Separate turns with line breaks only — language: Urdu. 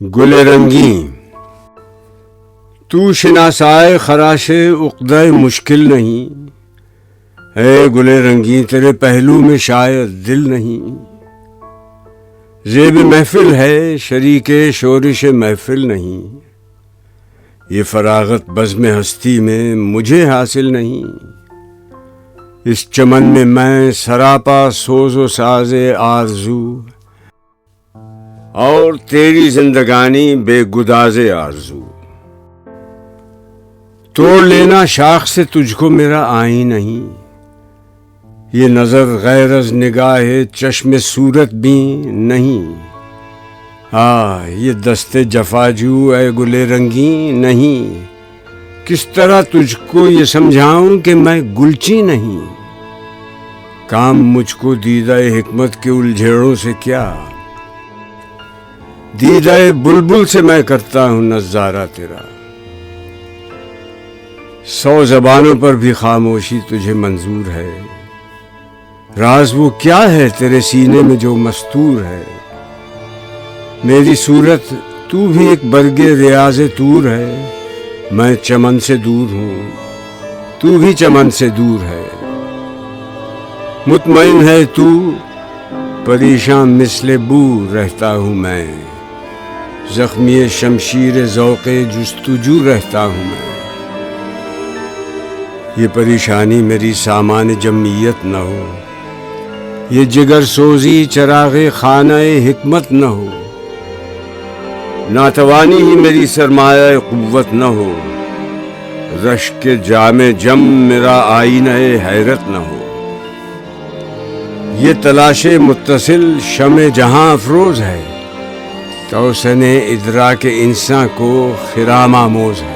گل رنگی تو شناسائے خراش عقدہ مشکل نہیں، اے گل رنگی تیرے پہلو میں شاید دل نہیں، زیب محفل ہے شریک شورش محفل نہیں، یہ فراغت بزم ہستی میں مجھے حاصل نہیں، اس چمن میں میں سراپا سوز و ساز آرزو اور تیری زندگانی بے گداز آرزو، توڑ لینا شاخ سے تجھ کو میرا آئیں نہیں، یہ نظر غیر از نگاہ چشم صورت بھی نہیں، یہ دست جفاجو اے گل رنگی نہیں، کس طرح تجھ کو یہ سمجھاؤں کہ میں گلچی نہیں، کام مجھ کو دیدہ حکمت کے الجھیڑوں سے کیا، دیدہ بلبل سے میں کرتا ہوں نظارہ تیرا، 100 زبانوں پر بھی خاموشی تجھے منظور ہے، راز وہ کیا ہے تیرے سینے میں جو مستور ہے، میری صورت تو بھی ایک برگ ریاض طور ہے، میں چمن سے دور ہوں تو بھی چمن سے دور ہے، مطمئن ہے تو پریشان مثل بو رہتا ہوں میں، زخمی شمشیر ذوق جستجو رہتا ہوں میں، یہ پریشانی میری سامان جمعیت نہ ہو، یہ جگر سوزی چراغ خانہ حکمت نہ ہو، ناتوانی ہی میری سرمایہ قوت نہ ہو، رشک کے جام جم میرا آئینہ حیرت نہ ہو، یہ تلاش متصل شمع جہاں افروز ہے، توسن ادراک انسان کو خرام آموز ہے،